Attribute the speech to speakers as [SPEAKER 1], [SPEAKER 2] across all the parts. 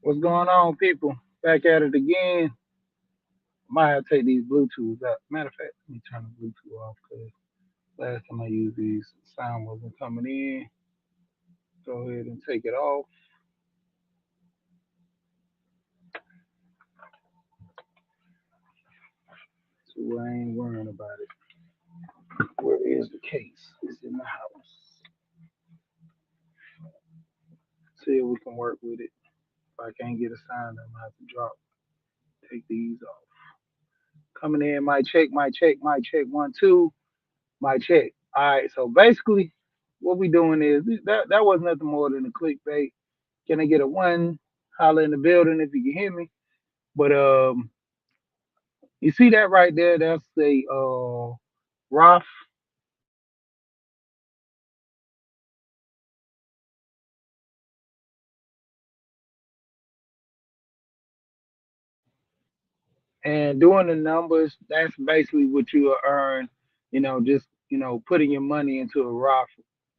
[SPEAKER 1] What's going on, people? Back at it again. Might have to take these Bluetooths out. Matter of fact, let me turn the Bluetooth off because last time I used these, sound wasn't coming in. Go ahead and take it off. So I ain't worrying about it. Where is the case? It's in the house. See if we can work with it. If I can't get a sound, I'm gonna have to drop. Take these off. Coming in, my check, my check, my check. 1, 2, my check. All right. So basically, what we doing is that was nothing more than a clickbait. Can I get a one? Holler in the building if you can hear me. But you see that right there? That's a Roth, and doing the numbers. That's basically what you will earn. Just putting your money into a Roth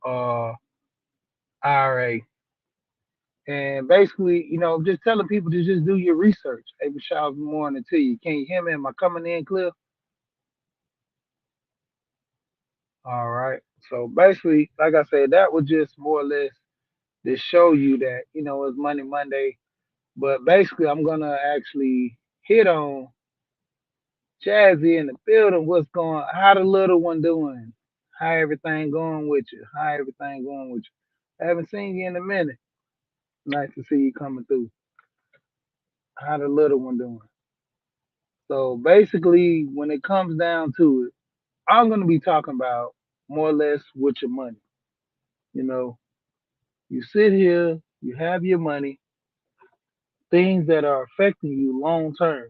[SPEAKER 1] uh IRA, and basically, just telling people to just do your research. Hey, Bashar, good morning to you. Can you hear me? Am I coming in clear? All right. So basically, like I said, that was just more or less to show you that it's Money Monday. But basically, I'm gonna actually hit on Jazzy in the building. What's going? How the little one doing? How everything going with you? How everything going with you? I haven't seen you in a minute. Nice to see you coming through. How the little one doing? So basically, when it comes down to it, I'm gonna be talking about more or less with your money. You know, you sit here, you have your money, things that are affecting you long term.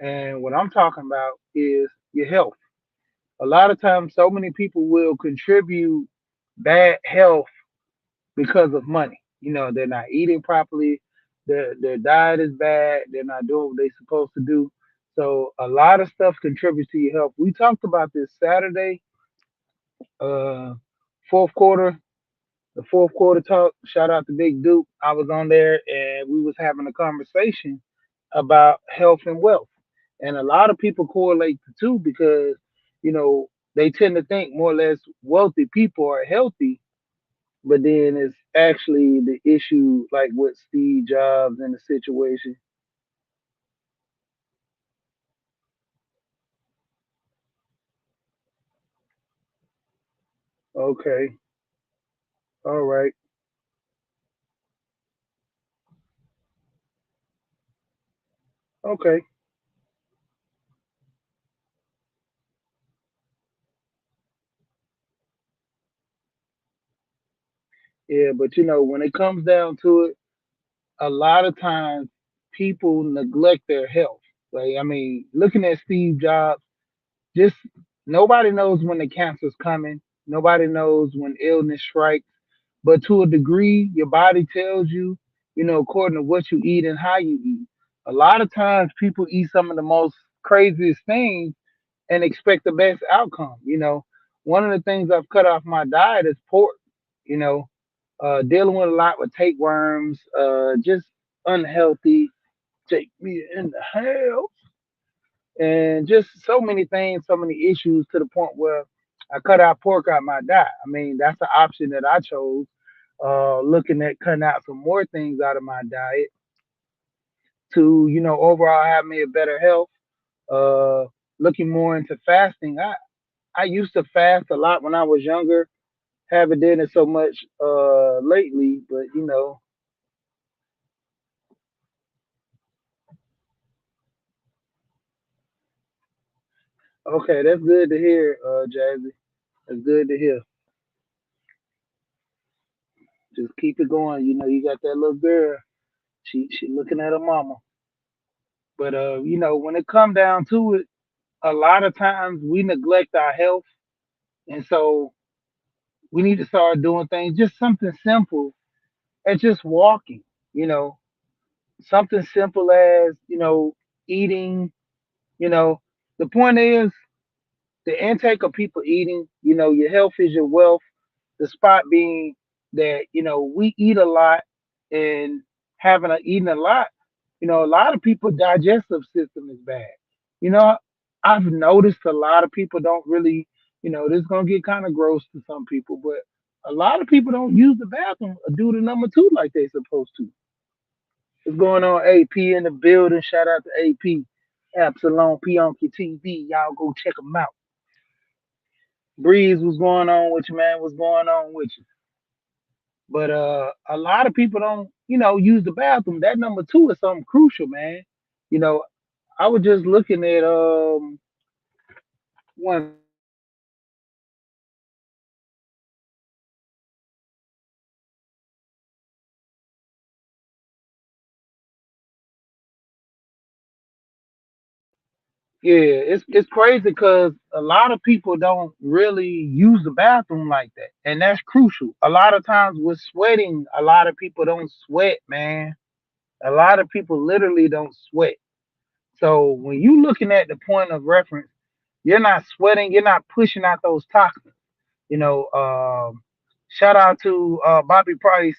[SPEAKER 1] And what I'm talking about is your health. A lot of times, so many people will contribute bad health because of money. They're not eating properly, their diet is bad, they're not doing what they're supposed to do. So a lot of stuff contributes to your health. We talked about this Saturday, uh, fourth quarter, the fourth quarter talk. Shout out to Big Duke. I was on there and we was having a conversation about health and wealth. And a lot of people correlate the two because, they tend to think more or less wealthy people are healthy, but then it's actually the issue like with Steve Jobs and the situation. Okay. All right. Okay. Yeah, but when it comes down to it, a lot of times people neglect their health. Like, I mean, looking at Steve Jobs, just nobody knows when the cancer's coming. Nobody knows when illness strikes. But to a degree, your body tells you, according to what you eat and how you eat. A lot of times people eat some of the most craziest things and expect the best outcome. One of the things I've cut off my diet is pork. You know, dealing with a lot with tapeworms, just unhealthy. Take me in the hell, and just so many things, so many issues to the point where I cut out pork out my diet. I mean, that's the option that I chose. Looking at cutting out some more things out of my diet to, overall have me a better health. Uh, Looking more into fasting. I used to fast a lot when I was younger. Haven't done it so much lately, but okay, that's good to hear, Jazzy. That's good to hear. Just keep it going. You got that little girl. She looking at her mama. But when it come down to it, a lot of times we neglect our health, and so we need to start doing things just something simple as just walking. You know, Something simple as eating. You know, the point is the intake of people eating. Your health is your wealth. The spot being that we eat a lot, and eating a lot, a lot of people digestive system is bad. You know, I've noticed a lot of people don't really, this is gonna get kind of gross to some people, but a lot of people don't use the bathroom or do the number two like they supposed to. What's going on, AP in the building? Shout out to AP. Absalom Pionki TV. Y'all go check them out. Breeze, what's going on with you, man? What's going on with you? But a lot of people don't, use the bathroom. That number two is something crucial, man. You know, I was just looking at one second. Yeah, it's crazy because a lot of people don't really use the bathroom like that, and that's crucial. A lot of times with sweating, a lot of people don't sweat, man. A lot of people literally don't sweat. So when you looking at the point of reference, you're not sweating, you're not pushing out those toxins. You know, shout out to Bobby Price,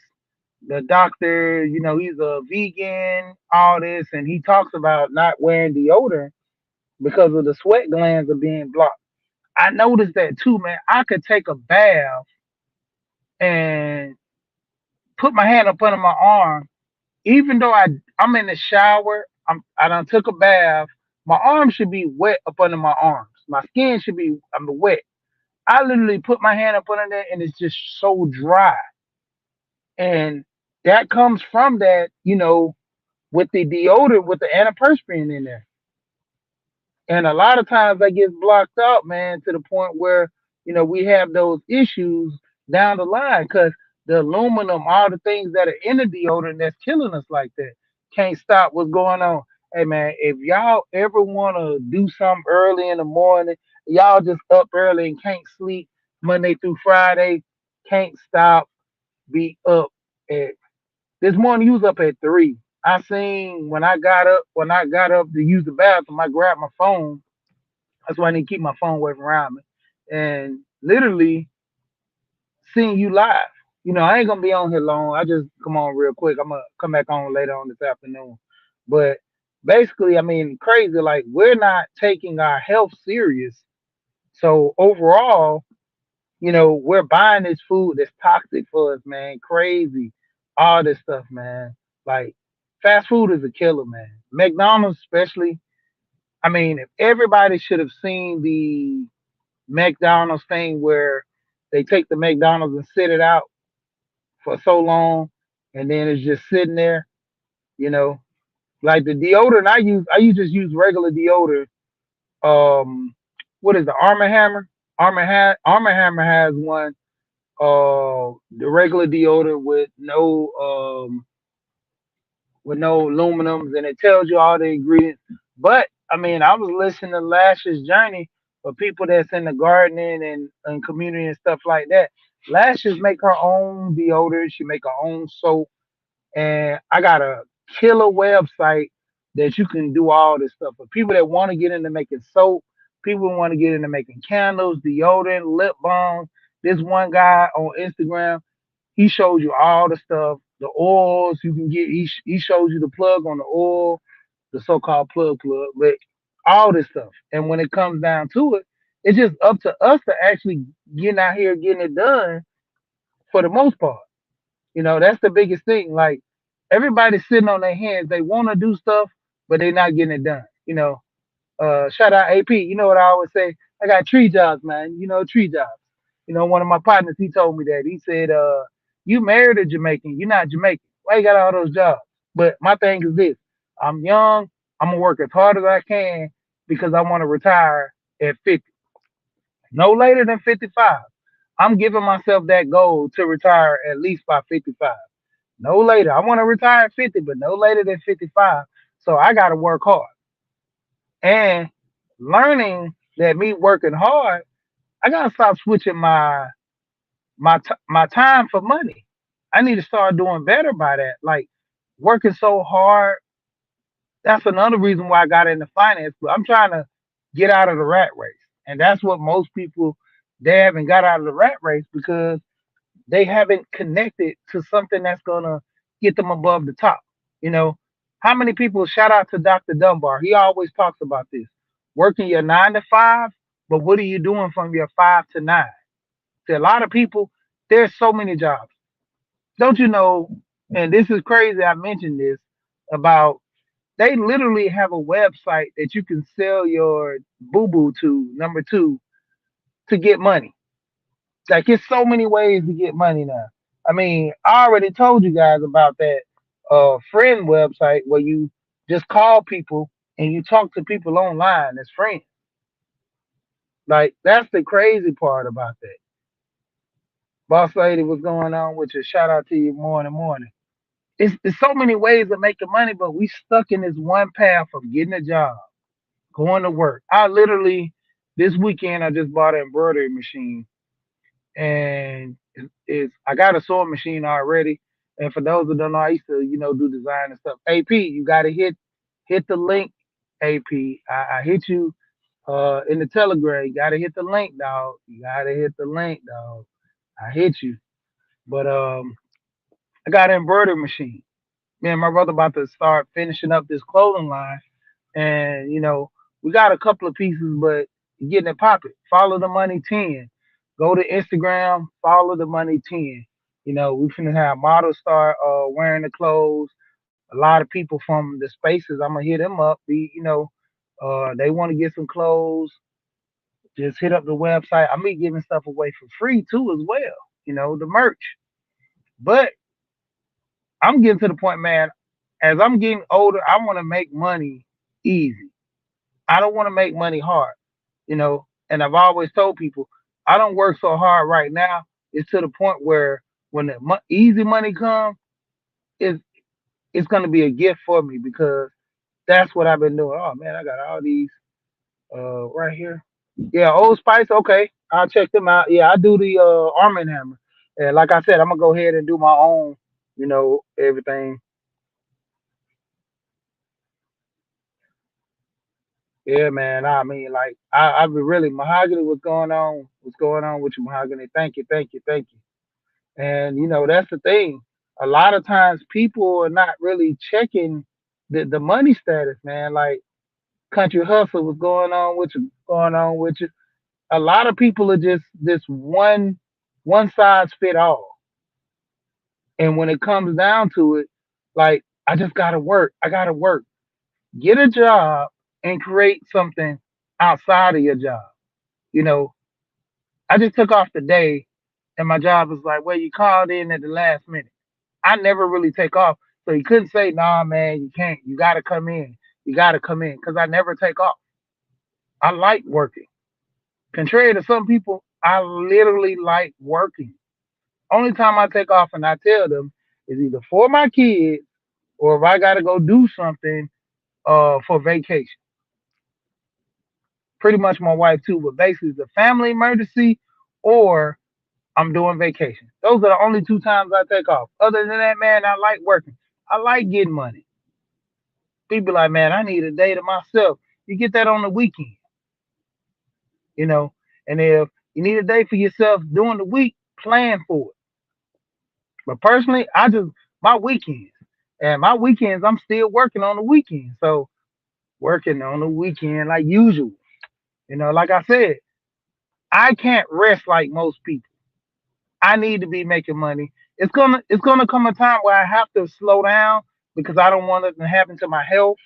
[SPEAKER 1] the doctor. He's a vegan, all this, and he talks about not wearing deodorant because of the sweat glands are being blocked. I noticed that too, man. I could take a bath and put my hand up under my arm, even though I'm in the shower. I done took a bath. My arm should be wet up under my arms. My skin should be wet. I literally put my hand up under there and it's just so dry. And that comes from that, with the deodorant with the antiperspirant in there. And a lot of times that gets blocked out, man, to the point where, we have those issues down the line because the aluminum, all the things that are in the deodorant that's killing us like that. Can't stop what's going on. Hey man, if y'all ever wanna do something early in the morning, y'all just up early and can't sleep Monday through Friday, can't stop, be up at this morning you was up at 3. I seen when I got up to use the bathroom, I grabbed my phone. That's why I need to keep my phone away from around me. And literally seeing you live. I ain't gonna be on here long. I just come on real quick. I'm gonna come back on later on this afternoon. But basically, I mean, crazy. Like we're not taking our health serious. So overall, we're buying this food that's toxic for us, man. Crazy. All this stuff, man. Like fast food is a killer, man. McDonald's especially. I mean, if everybody should have seen the McDonald's thing where they take the McDonald's and sit it out for so long and then it's just sitting there, you know. Like the deodorant just use regular deodorant. Um what is the Armor Hammer? Armor Hammer has one, the regular deodorant with no aluminums, and it tells you all the ingredients. But I mean, I was listening to Lash's journey for people that's in the gardening and community and stuff like that. Lashes make her own deodorant. She make her own soap, and I got a killer website that you can do all this stuff for people that want to get into making soap. People who want to get into making candles, deodorant, lip balm. This one guy on Instagram, he shows you all the stuff, the oils you can get. He shows you the plug on the oil, the so-called plug, but all this stuff. And when it comes down to it, it's just up to us to actually get out here getting it done for the most part. That's the biggest thing. Like everybody's sitting on their hands. They want to do stuff, but they're not getting it done. Shout out AP. You know what I always say? I got tree jobs, man. Tree jobs. One of my partners, he told me that. He said, you married a Jamaican. You're not Jamaican. Why you got all those jobs? But my thing is this. I'm young. I'm going to work as hard as I can because I want to retire at 50. No later than 55. I'm giving myself that goal to retire at least by 55. No later. I want to retire at 50, but no later than 55. So I got to work hard. And learning that me working hard, I gotta stop switching my time for money. I need to start doing better by that. Like working so hard. That's another reason why I got into finance. But I'm trying to get out of the rat race, and that's what most people they haven't got out of the rat race because they haven't connected to something that's gonna get them above the top. You know, how many people shout out to Dr. Dunbar? He always talks about this. Working your 9 to 5, but what are you doing from your 5 to 9? To a lot of people, there's so many jobs. Don't you know? And this is crazy. I mentioned this about they literally have a website that you can sell your boo boo to, number two, to get money. Like it's so many ways to get money now. I mean, I already told you guys about that friend website where you just call people and you talk to people online as friends. Like that's the crazy part about that. Boss lady, what's going on with you? Shout out to you morning, morning. It's so many ways of making money, but we stuck in this one path of getting a job, going to work. I literally this weekend I just bought an embroidery machine, and it's I got a sewing machine already. And for those that don't know, I used to do design and stuff. AP, you got to hit the link. AP, I hit you in the Telegram. You got to hit the link, dog. You got to hit the link, dog. I hit you, but I got an embroidery machine. Me and my brother about to start finishing up this clothing line, and we got a couple of pieces, but getting it popping. Follow the money 10. Go to Instagram. Follow the money 10. We finna have models start wearing the clothes. A lot of people from the spaces, I'm gonna hit them up. They want to get some clothes. Just hit up the website. I'm be giving stuff away for free too as well. The merch. But I'm getting to the point, man. As I'm getting older, I want to make money easy. I don't want to make money hard. And I've always told people I don't work so hard right now. It's to the point where when the easy money comes, it's it's gonna be a gift for me because that's what I've been doing. Oh man, I got all these right here. Yeah, Old Spice. Okay, I'll check them out. Yeah, I do the Arm& and Hammer, and like I said, I'm gonna go ahead and do my own. Everything. Yeah, man. I mean, like I've been really mahogany. What's going on? What's going on with you, mahogany? Thank you, thank you, thank you. And that's the thing. A lot of times people are not really checking the money status, man. Like country hustle, what's going on with you? Going on with you? A lot of people are just this one size fit all. And when it comes down to it, like I just gotta work. I gotta work. Get a job and create something outside of your job. You know, I just took off the day and my job was like, well, you called in at the last minute. I never really take off. So you couldn't say, nah, man, you can't. You got to come in. You got to come in because I never take off. I like working. Contrary to some people, I literally like working. Only time I take off and I tell them is either for my kids or if I got to go do something for vacation. Pretty much my wife too, but basically it's a family emergency or I'm doing vacation. Those are the only two times I take off. Other than that, man, I like working. I like getting money. People like, man, I need a day to myself. You get that on the weekend, you know. And if you need a day for yourself during the week, plan for it. But personally, I just my weekends. And my weekends, I'm still working on the weekend. So working on the weekend like usual. Like I said, I can't rest like most people. I need to be making money. It's gonna come a time where I have to slow down because I don't want it to happen to my health.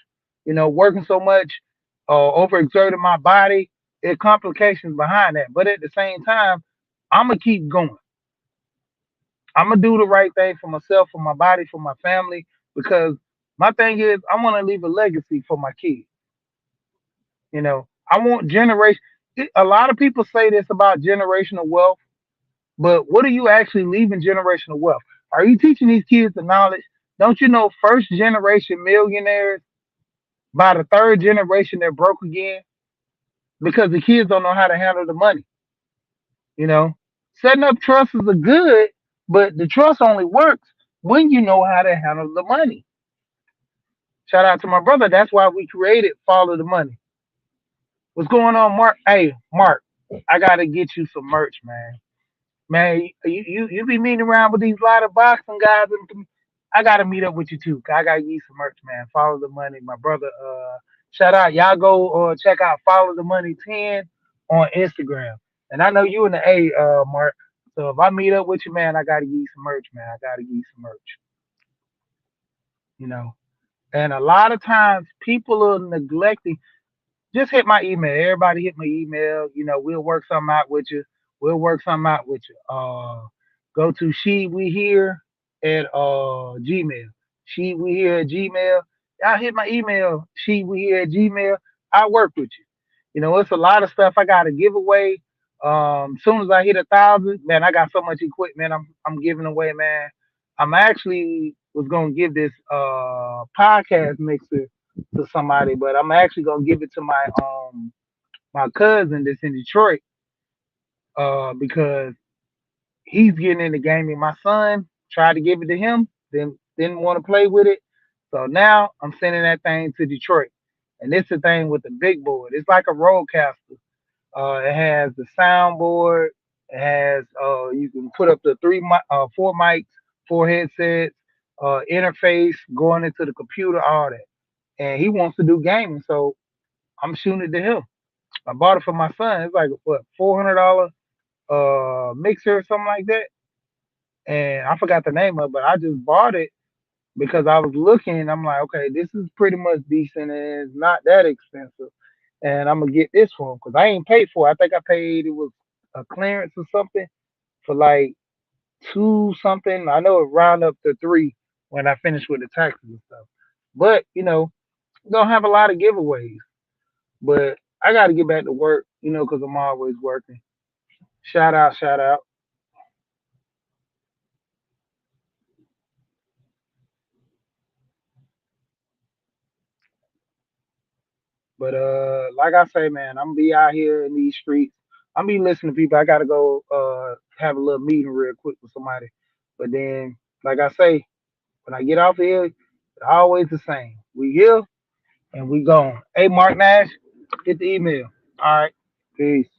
[SPEAKER 1] Working so much, overexerting my body, there complications behind that. But at the same time, I'm gonna keep going. I'm gonna do the right thing for myself, for my body, for my family, because my thing is I want to leave a legacy for my kids. I want generation. A lot of people say this about generational wealth. But what are you actually leaving generational wealth? Are you teaching these kids the knowledge? Don't you know first generation millionaires, by the third generation they're broke again because the kids don't know how to handle the money. You know, Setting up trusts is a good, but the trust only works when you know how to handle the money. Shout out to my brother. That's why we created Follow the Money. What's going on, Mark? Hey, Mark, I gotta get you some merch, man. Man, you be meeting around with these lot of boxing guys, and I gotta meet up with you too. 'Cause I gotta get you some merch, man. Follow the money, my brother. Shout out, y'all go check out Follow the Money 10 on Instagram. And I know you in the A, Mark. So if I meet up with you, man, I gotta get you some merch, man. I gotta get you some merch. You know. And a lot of times people are neglecting. Just hit my email. Everybody hit my email. We'll work something out with you. We'll work something out with you. Go to she we here at Gmail. She we here at Gmail. Y'all hit my email. She we here at Gmail. I work with you. It's a lot of stuff I got to give away. Soon as I hit 1,000, man, I got so much equipment I'm giving away, man. I'm actually was gonna give this podcast mixer to somebody, but I'm actually gonna give it to my cousin that's in Detroit, because he's getting into gaming. My son tried to give it to him, then didn't want to play with it. So now I'm sending that thing to Detroit. And this the thing with the big board. It's like a roadcaster. It has the soundboard. It has you can put up to four mics, four headsets, interface going into the computer, all that. And he wants to do gaming, so I'm shooting it to him. I bought it for my son. It's like what, $400 mixer or something like that. And I forgot the name of it, but I just bought it because I was looking. I'm like, okay, this is pretty much decent and it's not that expensive. And I'm gonna get this for him because I ain't paid for it. I think I paid, it was a clearance or something, for like two something. I know it round up to three when I finish with the taxes and stuff. But don't have a lot of giveaways. But I got to get back to work, because I'm always working. Shout out, shout out. But like I say, man, I'm gonna be out here in these streets. I'm be listening to people. I gotta go have a little meeting real quick with somebody. But then, like I say, when I get off here, it's always the same. We here and we gone. Hey, Mark Nash, hit the email. All right, peace.